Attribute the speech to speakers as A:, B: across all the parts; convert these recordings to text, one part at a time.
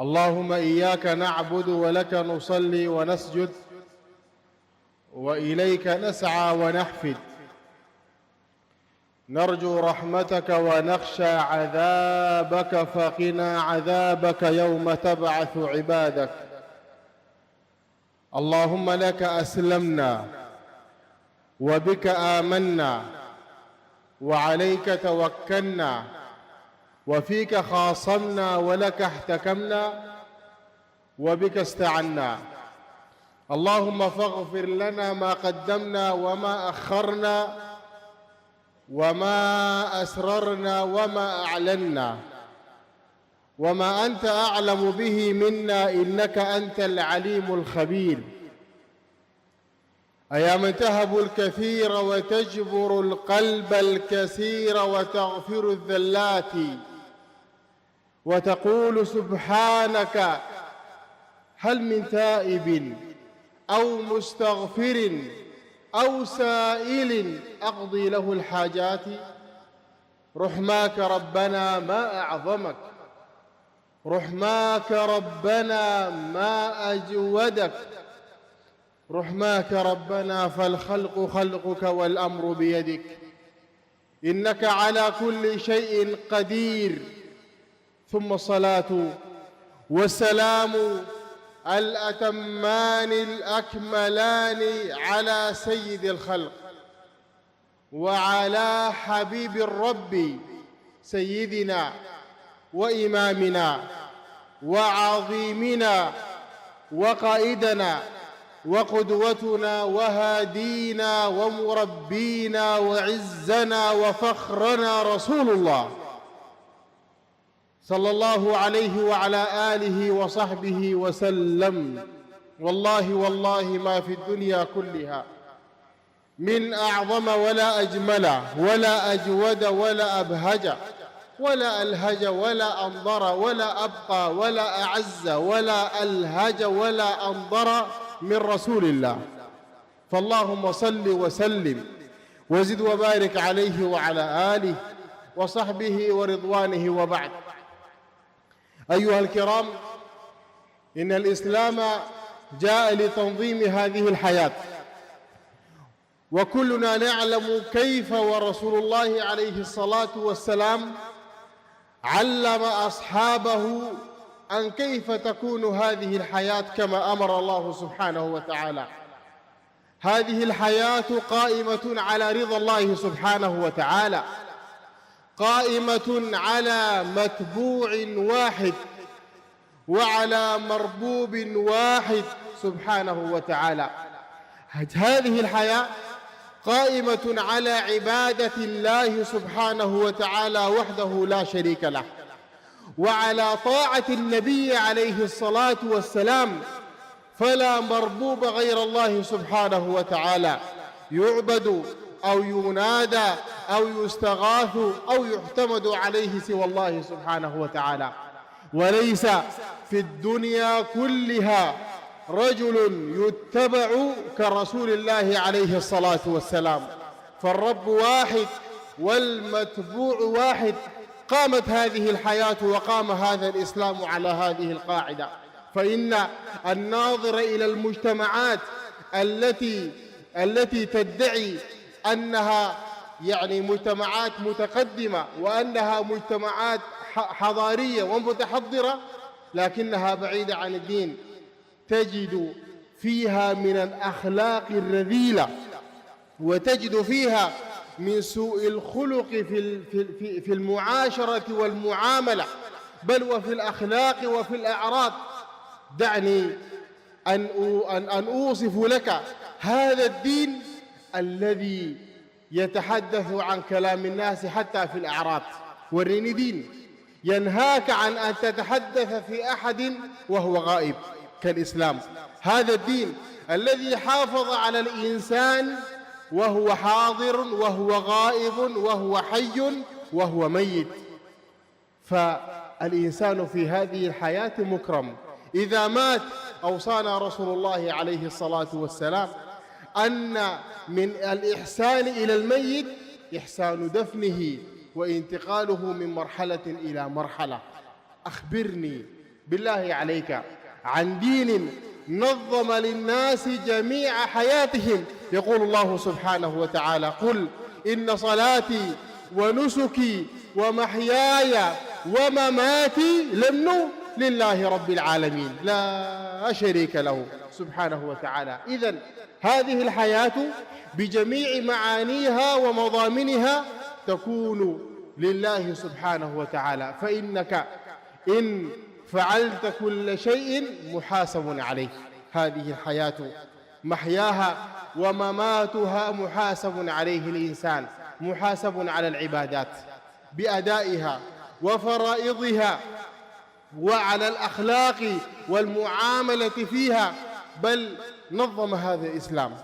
A: اللهم إياك نعبد ولك نصلي ونسجد وإليك نسعى ونحفد، نرجو رحمتك ونخشى عذابك، فقنا عذابك يوم تبعث عبادك. اللهم لك أسلمنا وبك آمنا وعليك توكلنا وفيك خاصمنا ولك احتكمنا وبك استعنا. اللهم فاغفر لنا ما قدمنا وما أخرنا وما أسررنا وما أعلنا وما أنت أعلم به منا، إنك أنت العليم الخبير. أيا من تهب الكثير وتجبر القلب الكثير وتغفر الذلات وتقول سبحانك، هل من تائب أو مستغفر أو سائل أقضي له الحاجات؟ رحماك ربنا ما أعظمك، رحماك ربنا ما أجودك، رحماك ربنا فالخلق خلقك والأمر بيدك، إنك على كل شيء قدير. ثم الصلاة والسلام الأتمان الأكملان على سيد الخلق وعلى حبيب الرب سيدنا وإمامنا وعظيمنا وقائدنا وقدوتنا وهادينا ومربينا وعزنا وفخرنا رسول الله صلى الله عليه وعلى آله وصحبه وسلم. والله ما في الدنيا كلها من أعظم ولا أجمل ولا أجود ولا أبهج ولا ألهج ولا أنظر ولا أبقى ولا أعز ولا ألهج ولا أنظر من رسول الله. فاللهم صل وسلم وزد وبارك عليه وعلى آله وصحبه ورضوانه. وبعد، أيها الكرام، إن الإسلام جاء لتنظيم هذه الحياة، وكلنا نعلم كيف ورسول الله عليه الصلاة والسلام علم أصحابه أن كيف تكون هذه الحياة كما أمر الله سبحانه وتعالى. هذه الحياة قائمة على رضا الله سبحانه وتعالى، قائمة على متبوع واحد وعلى مربوب واحد سبحانه وتعالى. هذه الحياة قائمة على عبادة الله سبحانه وتعالى وحده لا شريك له، وعلى طاعة النبي عليه الصلاة والسلام، فلا مربوب غير الله سبحانه وتعالى يعبد أو ينادى أو يستغاث أو يعتمد عليه سوى الله سبحانه وتعالى. وليس في الدنيا كلها رجل يتبع كرسول الله عليه الصلاة والسلام، فالرب واحد والمتبوع واحد. قامت هذه الحياة وقام هذا الإسلام على هذه القاعدة. فإن الناظر إلى المجتمعات التي تدعي أنها مجتمعات متقدمة وأنها مجتمعات حضارية ومتحضرة، لكنها بعيدة عن الدين، تجد فيها من الأخلاق الرذيلة، وتجد فيها من سوء الخلق في المعاشرة والمعاملة، بل وفي الأخلاق وفي الأعراض. دعني أن أوصف لك هذا الدين الذي يتحدث عن كلام الناس حتى في الأعراض. وريني دين ينهاك عن أن تتحدث في أحد وهو غائب كالإسلام. هذا الدين الذي حافظ على الإنسان وهو حاضر وهو غائب وهو حي وهو ميت. فالإنسان في هذه الحياة مكرم. إذا مات أوصانا رسول الله عليه الصلاة والسلام أن من الإحسان إلى الميت إحسان دفنه وانتقاله من مرحلة إلى مرحلة. أخبرني بالله عليك عن دين نظم للناس جميع حياتهم. يقول الله سبحانه وتعالى: قل إن صلاتي ونسكي ومحياي ومماتي لله رب العالمين لا شريك له سبحانه وتعالى. إذن هذه الحياة بجميع معانيها ومضامنها تكون لله سبحانه وتعالى، فإنك إن فعلت كل شيء محاسب عليه. هذه الحياة محياها ومماتها محاسب عليه الإنسان، محاسب على العبادات بأدائها وفرائضها وعلى الأخلاق والمعاملة فيها. بل نظم هذا الإسلام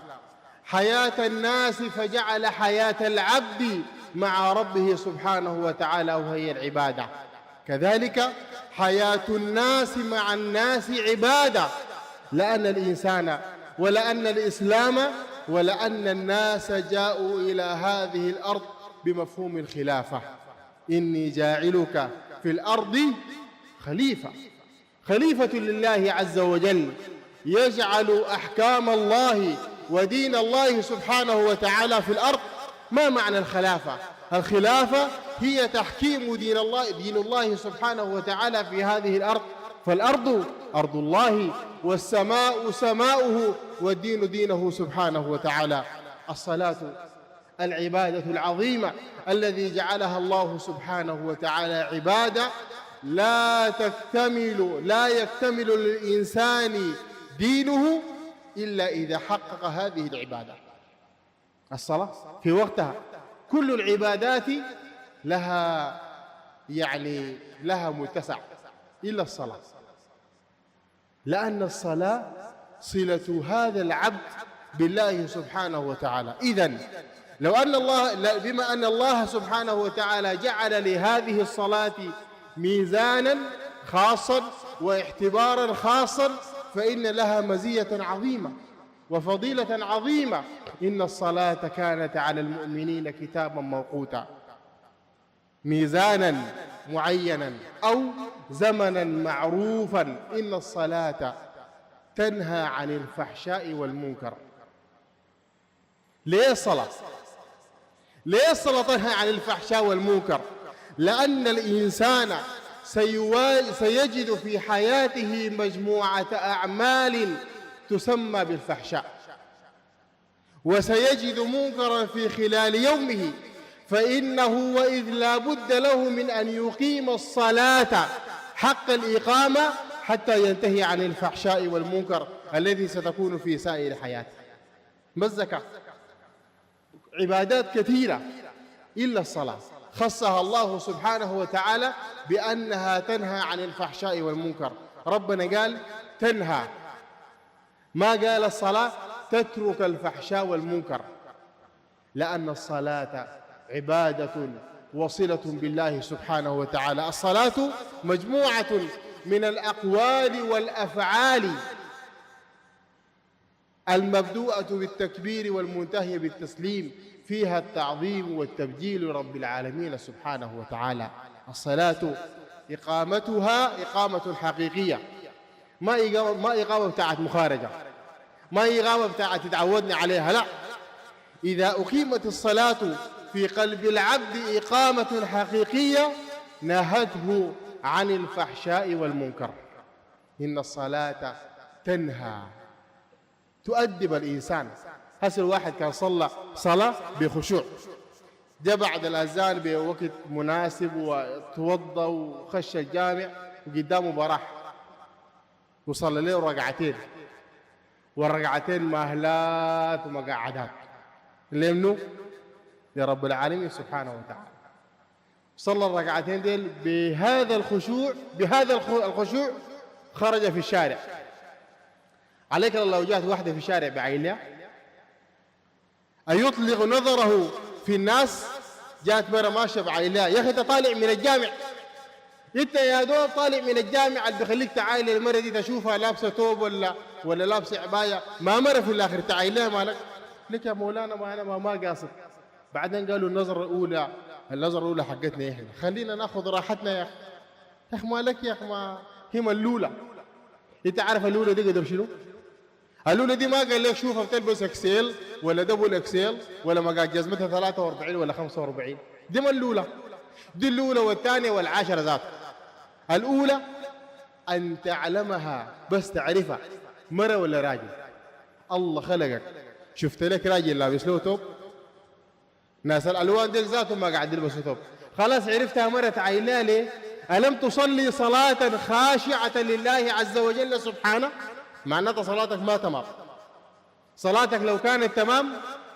A: حياة الناس فجعل حياة العبد مع ربه سبحانه وتعالى وهي العبادة، كذلك حياة الناس مع الناس عبادة، لأن الإنسان ولأن الإسلام ولأن الناس جاءوا إلى هذه الأرض بمفهوم الخلافة. إني جاعلك في الأرض خليفة لله عز وجل، يجعل أحكام الله ودين الله سبحانه وتعالى في الأرض. ما معنى الخلافة؟ الخلافة هي تحكيم دين الله سبحانه وتعالى في هذه الأرض. فالأرض أرض الله، والسماء سماؤه، والدين دينه سبحانه وتعالى. الصلاة العبادة العظيمة الذي جعلها الله سبحانه وتعالى عبادة لا يكتمل للإنسان دينه إلا إذا حقق هذه العبادة. الصلاة في وقتها. كل العبادات لها متسع إلا الصلاة، لأن الصلاة صلة هذا العبد بالله سبحانه وتعالى. إذن بما أن الله سبحانه وتعالى جعل لهذه الصلاة ميزانا خاصا واعتبارا خاصا، فإن لها مزية عظيمة وفضيلة عظيمة. إن الصلاة كانت على المؤمنين كتابا موقوتا، ميزانا معينا أو زمنا معروفا. إن الصلاة تنهى عن الفحشاء والمنكر. ليه الصلاة تنهى عن الفحشاء والمنكر؟ لأن الإنسان سيجد في حياته مجموعة أعمال تسمى بالفحشاء، وسيجد منكرا في خلال يومه، فإنه وإذ لا بد له من أن يقيم الصلاة حق الإقامة حتى ينتهي عن الفحشاء والمنكر الذي ستكون في سائر حياته. ما الزكاة؟ عبادات كثيرة إلا الصلاة خصها الله سبحانه وتعالى بأنها تنهى عن الفحشاء والمنكر. ربنا قال تنهى، ما قال الصلاة تترك الفحشاء والمنكر، لأن الصلاة عبادة وصلة بالله سبحانه وتعالى. الصلاة مجموعة من الأقوال والأفعال المبدوءة بالتكبير والمنتهية بالتسليم، فيها التعظيم والتبجيل لرب العالمين سبحانه وتعالى. الصلاة إقامتها إقامة حقيقية، ما إقامة بتاعت مخارجة، ما إقامة بتاعت تعودنا عليها، لا. إذا أقيمت الصلاة في قلب العبد إقامة حقيقية نهته عن الفحشاء والمنكر. إن الصلاة تنهى، تؤدب الإنسان. هسه الواحد كان صلى صلاة بخشوع، جاء بعد الأذان بوقت مناسب وتوضأ وخش الجامع وقدامه براح وصلى له ركعتين، والركعتين مهلات ومقعدات لمنه لرب العالمين سبحانه وتعالى. صلى الركعتين ديل بهذا الخشوع خرج في الشارع. عليك لو جاءت واحدة في الشارع بعينها أيطلق نظره في الناس؟ جاءت مرة ماشية بعينها، يا أخي أنت طالع من الجامع، أنت يا دوب طالع من الجامع اللي بيخليك تعايل المرة دي تشوفها لابسة توب ولا لابسة عباية، ما مرة في الآخر تعايلها مالك؟ لك يا مولانا ما أنا ما قاصد. بعدين قالوا النظرة الأولى حقتنا إحنا، خلينا ناخذ راحتنا يا أخي. مالك يا أخي هي ملولة. انت عارف اللولة دي قدر شنو؟ اللولة دي ما قال لك شوفها بتلبس اكسيل ولا دبل اكسيل ولا مقاس جزمتها 43 ولا 45. دي ملولة. دي الأولى والثانية والعاشرة ذات. الأولى أن تعلمها، بس تعرفها مرة ولا راجل. الله خلقك شفت لك راجل لابس له توب، ناس الألوان ديك ذاتهم ما قاعد يلبسوا توب، خلاص عرفتها مرة تعينها ليه؟ ألم تصلي صلاة خاشعة لله عز وجل سبحانه؟ معناتها صلاتك ما تمام. صلاتك لو كانت تمام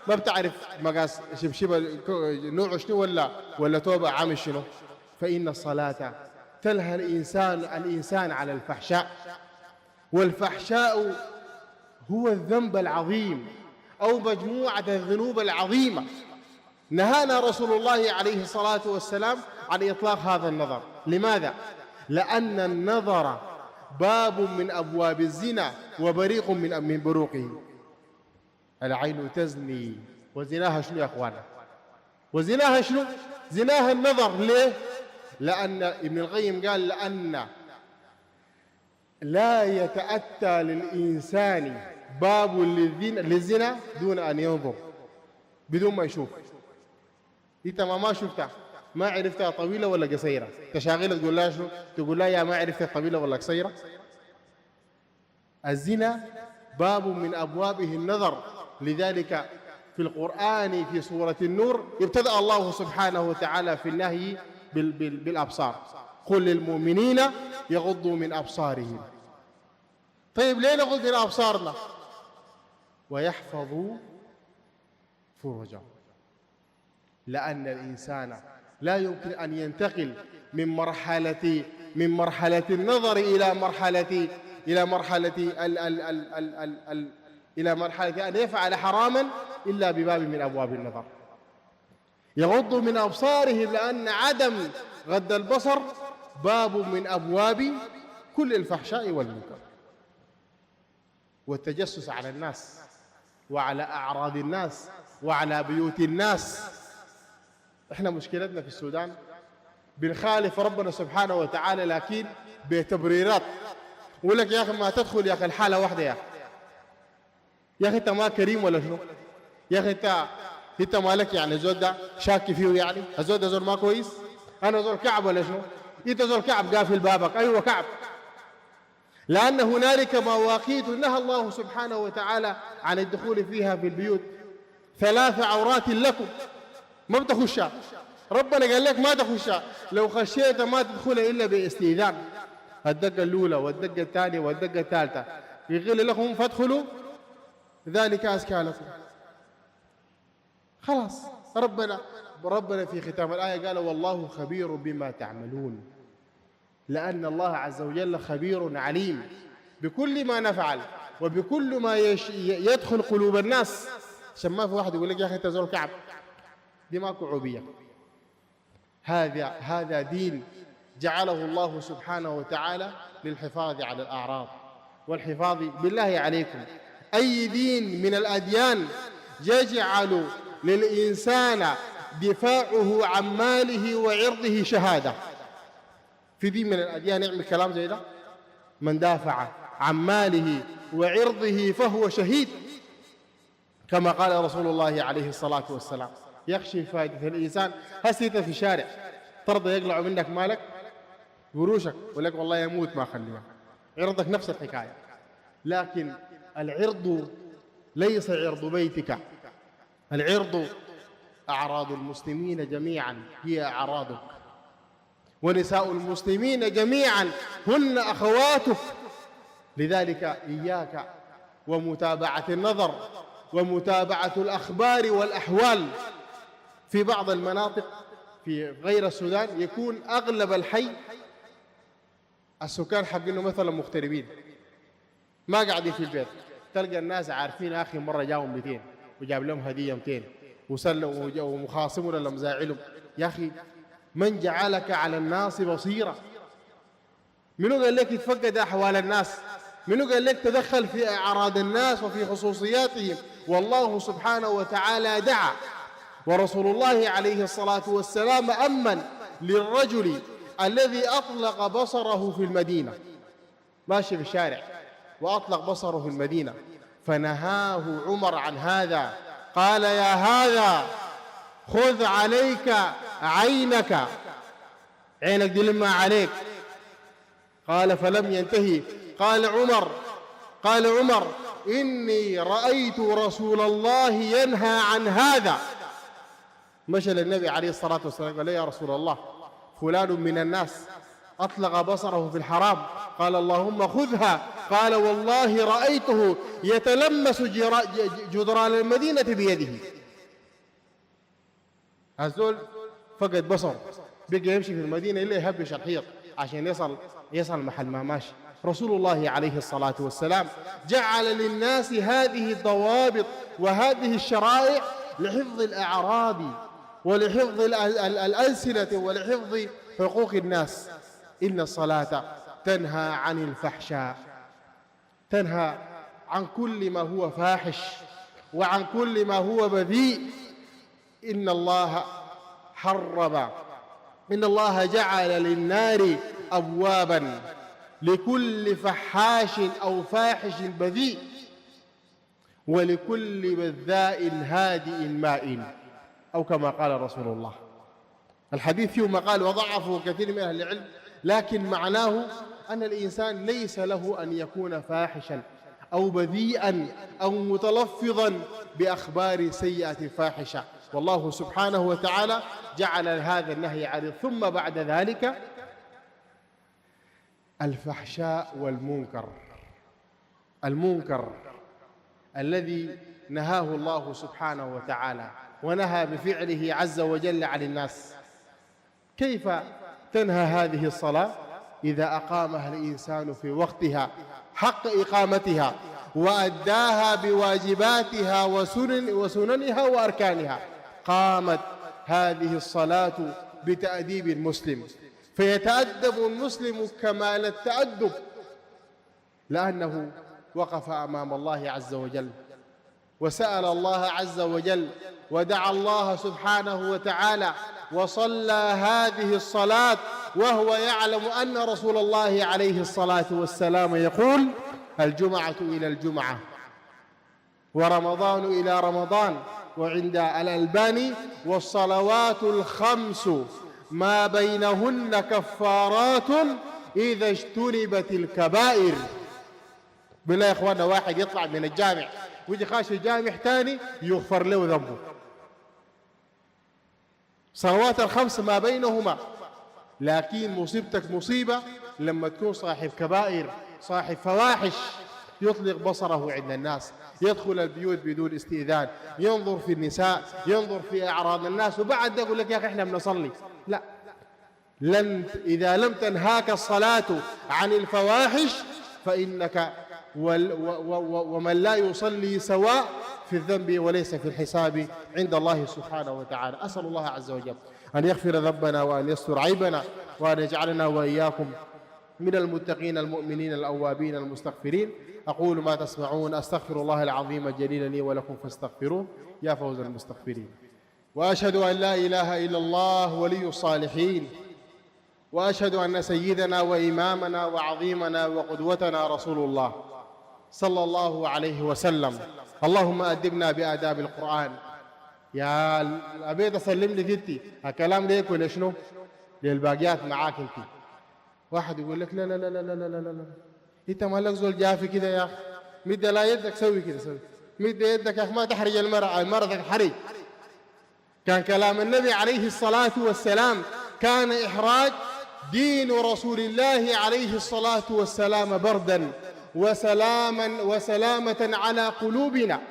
A: ما بتعرف مقاس شبشبة نوعه شنو ولا توبة عامل شنو. فإن الصلاة تنهى الإنسان على الفحشاء، والفحشاء هو الذنب العظيم أو مجموعة الذنوب العظيمة. نهانا رسول الله عليه الصلاة والسلام عن إطلاق هذا النظر. لماذا؟ لأن النظر باب من أبواب الزنا وبريق من بروقه. العين تزني وزناها شنو يا أخوانا؟ وزناها شنو؟ زناها النظر. ليه؟ لأن ابن القيم قال لأن لا يتأتى للإنسان باب للزنا دون أن ينظر، بدون ما يشوف. انت ما شفتها، ما عرفتها طويلة ولا قصيرة، تشاغلها تقول لها شنو؟ تقول لها يا ما عرفتها طويلة ولا قصيرة. الزنا باب من أبوابه النظر. لذلك في القرآن في سورة النور ابتدأ الله سبحانه وتعالى في النهي بالأبصار. قل للمؤمنين يغضوا من أبصارهم. طيب ليه نغض من أبصارنا؟ ويحفظوا فروجهم. لأن الإنسان لا يمكن أن ينتقل من مرحلة النظر إلى مرحلة أن يفعل حراما إلا بباب من أبواب النظر. يغضوا من أبصارهم، لأن عدم غض البصر باب من أبواب كل الفحشاء والمنكر والتجسس على الناس وعلى أعراض الناس وعلى بيوت الناس. احنا مشكلتنا في السودان بنخالف ربنا سبحانه وتعالى لكن بتبريرات. يقول لك يا أخي ما تدخل يا أخي الحالة واحدة، يا أخي أنت ما كريم ولا شنو؟ يا أخي أنت مالك يعني زول ده شاكي فيه، يعني الزول ده زول ما كويس؟ أنا زول كعب ولا شنو؟ أنت زول كعب قافل بابك. أيوة كعب. لأن هنالك مواقيت نهى الله سبحانه وتعالى عن الدخول فيها في البيوت. 3 عورات لكم ما بتخشها. ربنا قال لك ما تخشها، لو خشيت ما تدخلها إلا باستئذان. الدقة الأولى والدقة الثانية والدقة الثالثة يقول لكم فادخلوا ذلك أزكى لكم. خلاص ربنا في ختام الآية قال والله خبير بما تعملون. لأن الله عز وجل خبير عليم بكل ما نفعل وبكل ما يدخل قلوب الناس. عشان ما في واحد يقول لك يا أخي أنت زول كعب، دي ما كعوبية. هذا دين جعله الله سبحانه وتعالى للحفاظ على الأعراض والحفاظ. بالله عليكم أي دين من الأديان يجعل للإنسان دفاعه عن ماله وعرضه شهادة؟ في دين من الأديان يعمل كلام زي ده؟ من دافع عن ماله وعرضه فهو شهيد، كما قال رسول الله عليه الصلاة والسلام. يخشى فائدة الإنسان. هسيت في شارع ترضى يقلع منك مالك قروشك ولك والله يموت ما خليها. عرضك نفس الحكاية. لكن العرض ليس عرض بيتك، العرض أعراض المسلمين جميعا هي أعراضك، ونساء المسلمين جميعا هن أخواتك. لذلك إياك ومتابعة النظر ومتابعة الأخبار والأحوال. في بعض المناطق في غير السودان يكون أغلب الحي السكان حقينه مثلا مغتربين ما قاعدين في البيت. تلقى الناس عارفين أخي مرة جاهم 200 وجاب لهم هدية 200 وسلوا ومخاصموا ولا مزاعلهم. يا أخي من جعلك على الناس بصيرة؟ منو قال لك تفقد أحوال الناس؟ منو قال لك تدخل في أعراض الناس وفي خصوصياتهم؟ والله سبحانه وتعالى دعا، ورسول الله عليه الصلاة والسلام أمن للرجل الذي أطلق بصره في المدينة ماشي في الشارع وأطلق بصره في المدينة، فنهاه عمر عن هذا، قال يا هذا خذ عليك عينك، عينك دي لما عليك. قال فلم ينتهي. قال عمر إني رأيت رسول الله ينهى عن هذا. مشى للنبي عليه الصلاة والسلام قال يا رسول الله فلان من الناس أطلق بصره في الحرام، قال اللهم خذها. قال والله رأيته يتلمس جدران المدينة بيده. الزول فقد بصر، بقى يمشي في المدينة إلا يهبش الحيط عشان يصل محل ما ماشي. رسول الله عليه الصلاة والسلام جعل للناس هذه الضوابط وهذه الشرائع لحفظ الأعراض ولحفظ الألسنة ولحفظ حقوق الناس. إن الصلاة تنهى عن الفحشاء، تنهى عن كل ما هو فاحش وعن كل ما هو بذيء. إن الله جعل للنار أبوابا لكل فحاش أو فاحش بذيء ولكل بذاء هادئ مائل، أو كما قال رسول الله. الحديث فيه مقال وضعفه كثير من أهل العلم، لكن معناه أن الإنسان ليس له أن يكون فاحشا أو بذيئا أو متلفظا بأخبار سيئة فاحشة، والله سبحانه وتعالى جعل هذا النهي عليه. ثم بعد ذلك الفحشاء المنكر الذي نهاه الله سبحانه وتعالى ونهى بفعله عز وجل عن الناس. كيف تنهى هذه الصلاة إذا أقامها الإنسان في وقتها حق إقامتها وأداها بواجباتها وسننها وأركانها؟ قامت هذه الصلاة بتأديب المسلم، فيتأدب المسلم كمال التأدب لأنه وقف أمام الله عز وجل وسأل الله عز وجل ودعا الله سبحانه وتعالى وصلى هذه الصلاة وهو يعلم أن رسول الله عليه الصلاة والسلام يقول الجمعة إلى الجمعة ورمضان إلى رمضان، وعند الألباني والصلوات الخمس ما بينهن كفارات إذا اجتنبت الكبائر. بالله يا إخواننا واحد يطلع من الجامع ويجي خاش الجامع تاني يغفر له ذنبه. صلوات الخمس ما بينهما، لكن مصيبتك مصيبة لما تكون صاحب كبائر صاحب فواحش، يطلق بصره عند الناس، يدخل البيوت بدون استئذان، ينظر في النساء، ينظر في أعراض الناس، وبعد يقول لك يا أخي إحنا بنصلي. لا، إذا لم تنهاك الصلاة عن الفواحش فإنك ومن لا يصلي سواء في الذنب وليس في الحساب عند الله سبحانه وتعالى. أسأل الله عز وجل أن يغفر ذنبنا وأن يستر عيبنا وأن يجعلنا وإياكم من المتقين المؤمنين الأوابين المستغفرين. أقول ما تسمعون، أستغفر الله العظيم الجليل لي ولكم فاستغفروه يا فوز المستغفرين. وأشهد أن لا إله إلا الله ولي الصالحين، وأشهد أن سيدنا وإمامنا وعظيمنا وقدوتنا رسول الله صلى الله عليه وسلم. اللهم أدبنا بآداب القرآن. يا أبيت أسلم لي ذتي الكلام ليك ولا شنو؟ للباقيات معاك انت. واحد يقول لك لا لا لا لا لا لا لا، انت مالك زول جافي كده يا اخي، مد لا يدك سوي كده، سوي مد يدك يا اخي، ما تحرج المرأة تحرج. كان كلام النبي عليه الصلاة والسلام كان إحراج دين رسول الله عليه الصلاة والسلام بردا وسلامة على قلوبنا،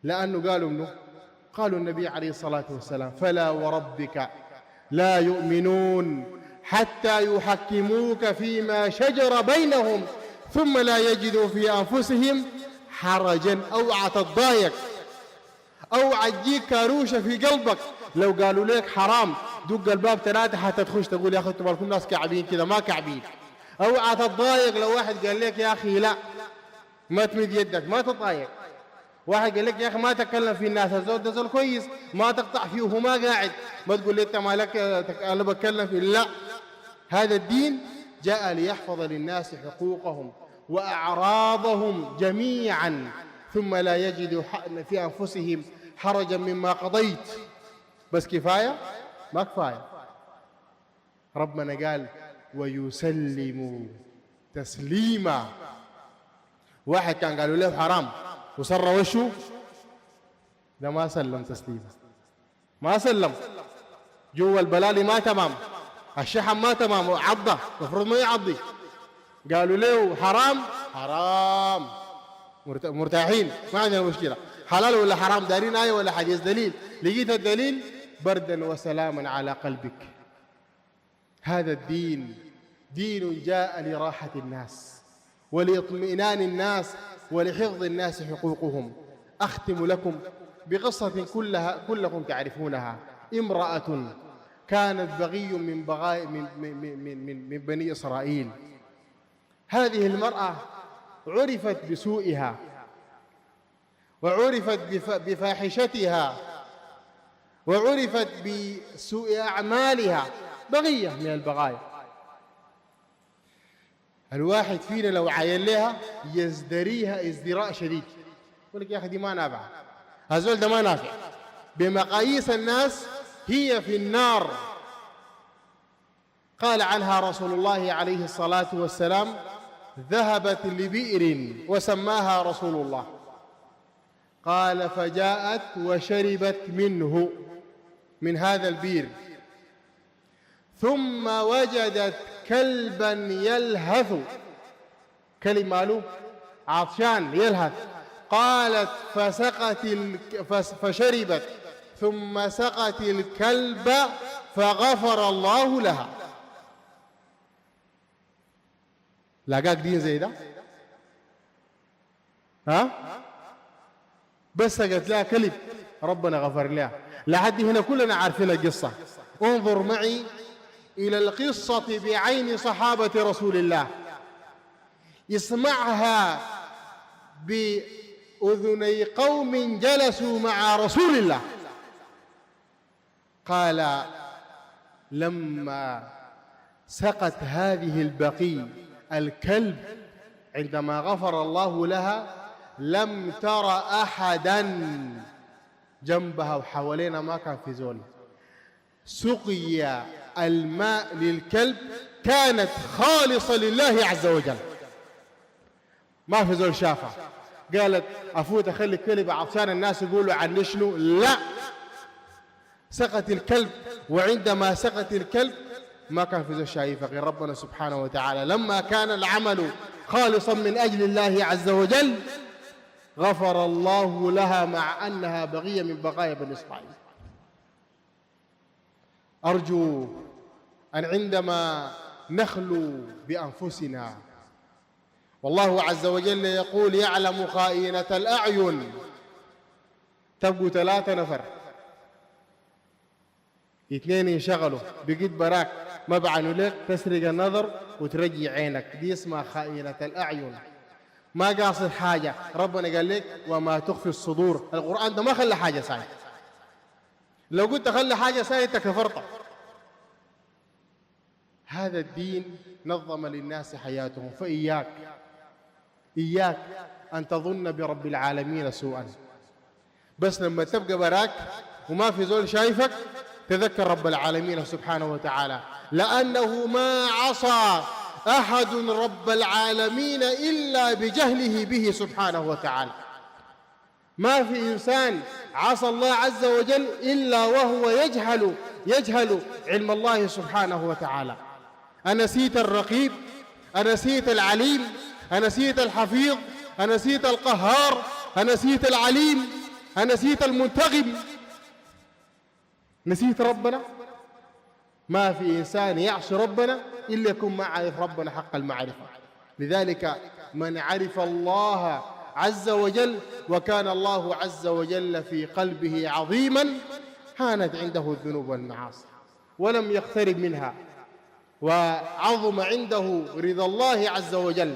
A: لأنه قالوا النبي عليه الصلاة والسلام فلا وربك لا يؤمنون حتى يحكموك فيما شجر بينهم ثم لا يجدوا في أنفسهم حرجا أو عتضايق أو عجيك كاروشة في قلبك. لو قالوا لك حرام دق الباب 3 حتى تخش تقول يا أخي انتم بالكم ناس كعبين كده، ما كعبين. أو عتضايق لو واحد قال لك يا أخي لا ما تمد يدك، ما تضايق. واحد قال لك يا أخي ما تتكلم في الناس، الزول ده زول كويس ما تقطع فيه وما قاعد، ما تقول لي أنت مالك أنا بتكلم فيه. لا، هذا الدين جاء ليحفظ للناس حقوقهم وأعراضهم جميعا، ثم لا يجد في أنفسهم حرجا مما قضيت. بس كفاية؟ ما كفاية. ربنا قال ويسلموا تسليما. واحد كان قالوا له حرام وصر وشه، ده ما سلم تسليما، ما سلم. جوا البلالي ما تمام، الشحم ما تمام، عضه المفروض ما يعضي. قالوا له حرام، حرام، مرتاحين ما عندنا مشكله. حلال ولا حرام، دارين آية ولا حديث دليل، لقيت الدليل بردا وسلاما على قلبك. هذا الدين دين جاء لراحة الناس ولإطمئنان الناس ولحفظ الناس حقوقهم. أختم لكم بقصة كلكم تعرفونها. امرأة كانت بغي من بني إسرائيل. هذه المرأة عرفت بسوءها وعرفت بفاحشتها وعرفت بسوء أعمالها، بغية من البغايا. الواحد فينا لو عاين لها يزدريها ازدراء شديد، يقول لك يا أخي دي ما نافعة، هذول ده ما نافع، بمقاييس الناس هي في النار. قال عنها رسول الله عليه الصلاة والسلام ذهبت لبئر وسماها رسول الله، قال فجاءت وشربت منه، من هذا البئر، ثم وجدت كلبا يلهث، كلب ماله عطشان يلهث، قالت فشربت ثم سقت الكلب فغفر الله لها. لاقاك دين زي ده؟ ها؟ بس سقت لها كلب ربنا غفر لها. لحد هنا كلنا عارفين القصة. انظر معي إلى القصة بعين صحابة رسول الله، اسمعها بأذني قوم جلسوا مع رسول الله. قال لما سقت هذه البقي الكلب عندما غفر الله لها لم تر أحدا جنبها وحوالينا، ما كان في زول. سقي الماء للكلب كانت خالصة لله عز وجل، ما في زول شافها. قالت أفوت أخلي الكلب عطشان الناس يقولوا عن شنو؟ لا، سقت الكلب، وعندما سقت الكلب ما كان في زول شايفها غير ربنا سبحانه وتعالى. لما كان العمل خالصا من أجل الله عز وجل غفر الله لها مع أنها بغية من بغايا بني إسرائيل. أرجو أن عندما نخلو بأنفسنا، والله عز وجل يقول يعلم خائنة الأعين، تبقوا 3 نفر 2 ينشغلوا بقيت براك ما بعنوا لك، تسرق النظر وترجي عينك، دي اسمها خائنة الأعين. ما قاصد حاجة، ربنا قال لك وما تخفي الصدور. القرآن ده ما خلى حاجة ساي، لو قلت خلى حاجة ساي انت كفرت. هذا الدين نظم للناس حياتهم، فإياك أن تظن برب العالمين سوءا. بس لما تبقى براك وما في زول شايفك تذكر رب العالمين سبحانه وتعالى، لأنه ما عصى أحد رب العالمين إلا بجهله به سبحانه وتعالى. ما في إنسان عصى الله عز وجل إلا وهو يجهل علم الله سبحانه وتعالى. أنسيت الرقيب؟ أنسيت العليم؟ أنسيت الحفيظ؟ أنسيت القهار؟ أنسيت العليم؟ أنسيت المنتقم؟ نسيت ربنا؟ ما في إنسان يعصي ربنا إلا يكون ما عرف ربنا حق المعرفة. لذلك من عرف الله عز وجل وكان الله عز وجل في قلبه عظيما هانت عنده الذنوب والمعاصي ولم يقترب منها، وعظم عنده رضا الله عز وجل،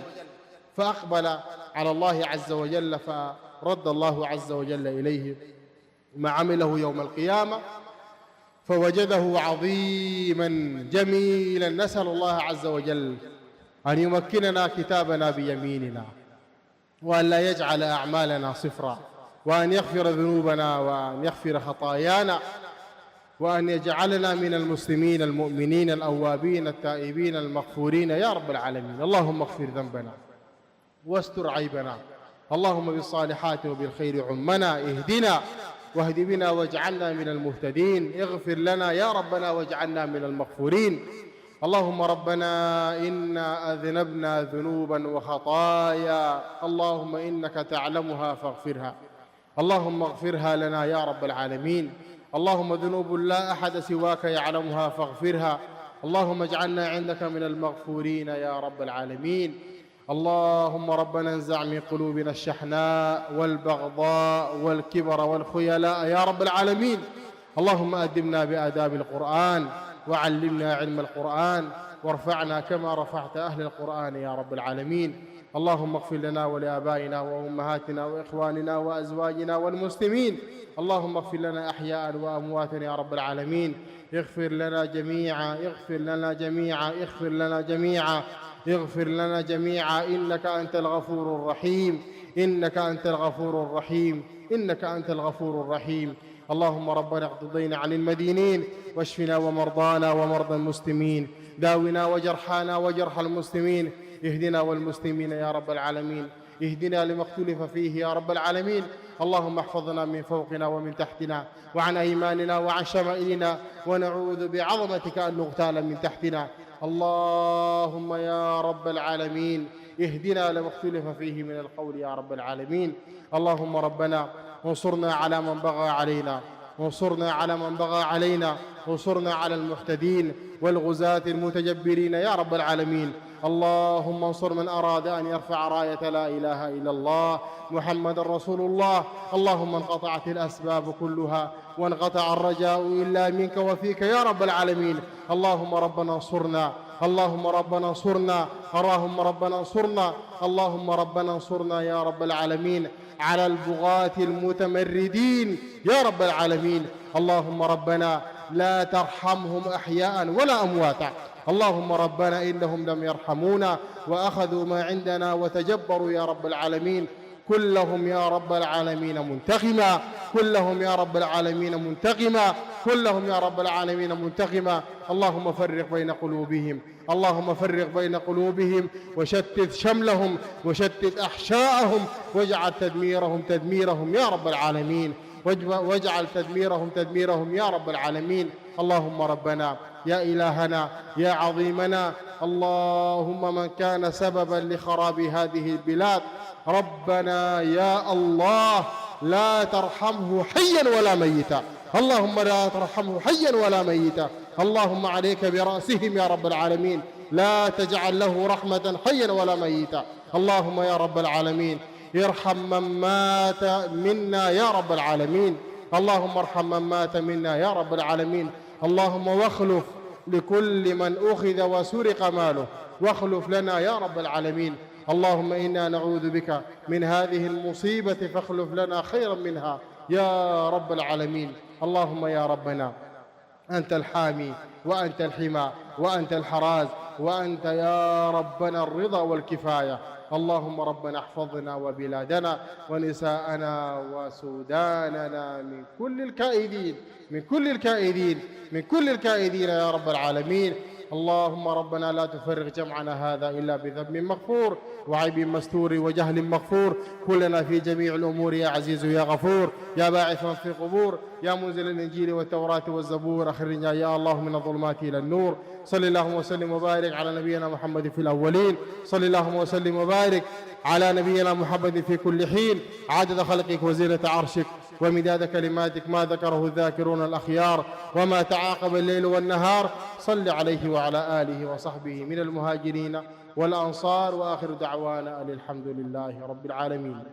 A: فأقبل على الله عز وجل، فرد الله عز وجل إليه ما عمله يوم القيامة فوجده عظيما جميلا. نسأل الله عز وجل أن يمكننا كتابنا بيميننا، وأن لا يجعل أعمالنا صفرا، وأن يغفر ذنوبنا، وأن يغفر خطايانا، وأن يجعلنا من المسلمين المؤمنين الأوابين التائبين المغفورين يا رب العالمين. اللهم اغفر ذنبنا واستر عيبنا، اللهم بالصالحات وبالخير عمنا، اهدنا واهد بنا واجعلنا من المهتدين، اغفر لنا يا ربنا واجعلنا من المغفورين. اللهم ربنا إنا أذنبنا ذنوبا وخطايا، اللهم إنك تعلمها فاغفرها، اللهم اغفرها لنا يا رب العالمين. اللهم ذنوب لا أحد سواك يعلمها فاغفرها، اللهم اجعلنا عندك من المغفورين يا رب العالمين. اللهم ربنا انزع من قلوبنا الشحناء والبغضاء والكبر والخيلاء يا رب العالمين. اللهم أدبنا بآداب القرآن، وعلمنا علم القرآن، وارفعنا كما رفعت أهل القرآن يا رب العالمين. اللهم اغفر لنا ولآبائنا وأمهاتنا وإخواننا وأزواجنا والمسلمين، اللهم اغفر لنا أحياء وأمواتنا يا رب العالمين. اغفر لنا جميعا، اغفر لنا جميعا، اغفر لنا جميعا، اغفر لنا جميعا، إنك أنت الغفور الرحيم، إنك أنت الغفور الرحيم، إنك أنت الغفور الرحيم. اللهم ربنا اقض الدين عن المدينين، واشفنا ومرضانا ومرضى المسلمين، داونا وجرحانا وجرح المسلمين، اهدنا والمسلمين يا رب العالمين، اهدنا لما اختلف فيه يا رب العالمين. اللهم احفظنا من فوقنا ومن تحتنا وعن أيماننا وعن شمائلنا، ونعوذ بعظمتك أن نغتال من تحتنا. اللهم يا رب العالمين اهدنا لما اختلف فيه من القول يا رب العالمين. اللهم ربنا انصرنا على من بغى علينا، وانصرنا على من بغى علينا، وانصرنا على المعتدين والغزاة المتجبرين يا رب العالمين. اللهم انصر من أراد أن يرفع راية لا إله إلا الله محمد رسول الله. اللهم انقطعت الأسباب كلها وانقطع الرجاء إلا منك وفيك يا رب العالمين. اللهم ربنا انصرنا، اللهم ربنا انصرنا، اللهم ربنا انصرنا، اللهم ربنا انصرنا يا رب العالمين على البغاة المتمردين يا رب العالمين. اللهم ربنا لا ترحمهم أحياء ولا أمواتا، اللهم ربنا إنهم لم يرحمونا وأخذوا ما عندنا وتجبروا يا رب العالمين. كلهم يا رب العالمين منتقما، كلهم يا رب العالمين منتقما، كلهم يا رب العالمين منتقما. اللهم فرق بين قلوبهم، اللهم فرق بين قلوبهم، وشتت شملهم، وشتت أحشاءهم، واجعل تدميرهم تدميرهم يا رب العالمين، واجعل تدميرهم تدميرهم يا رب العالمين. اللهم ربنا يا إلهنا يا عظيمنا، اللهم من كان سببا لخراب هذه البلاد ربنا يا الله لا ترحمه حيا ولا ميتا، اللهم لا ترحمه حيا ولا ميتا. اللهم عليك برأسهم يا رب العالمين، لا تجعل له رحمة حيا ولا ميتا. اللهم يا رب العالمين ارحم من مات منا يا رب العالمين، اللهم ارحم من مات منا يا رب العالمين. اللهم واخلف لكل من أخذ وسرق ماله، واخلف لنا يا رب العالمين. اللهم إنا نعوذ بك من هذه المصيبة فاخلف لنا خيرا منها يا رب العالمين. اللهم يا ربنا أنت الحامي وأنت الحمى وأنت الحراز، وأنت يا ربنا الرضا والكفاية. اللهم ربنا احفظنا وبلادنا ونساءنا وسوداننا من كل الكائدين، من كل الكائدين، من كل الكائدين يا رب العالمين. اللهم ربنا لا تفرغ جمعنا هذا إلا بذنب مغفور وعيب مستور وجهل مغفور. كلنا في جميع الأمور يا عزيز يا غفور، يا باعث من في القبور، يا منزل الإنجيل والتوراة والزبور، أخرجنا يا الله من الظلمات إلى النور. صل اللهم وسلم وبارك على نبينا محمد في الأولين، صل اللهم وسلم وبارك على نبينا محمد في كل حين، عدد خلقك وزينة عرشك ومداد كلماتك، ما ذكره الذاكرون الأخيار وما تعاقب الليل والنهار. صل عليه وعلى آله وصحبه من المهاجرين والأنصار، وآخر دعوانا أن الحمد لله رب العالمين.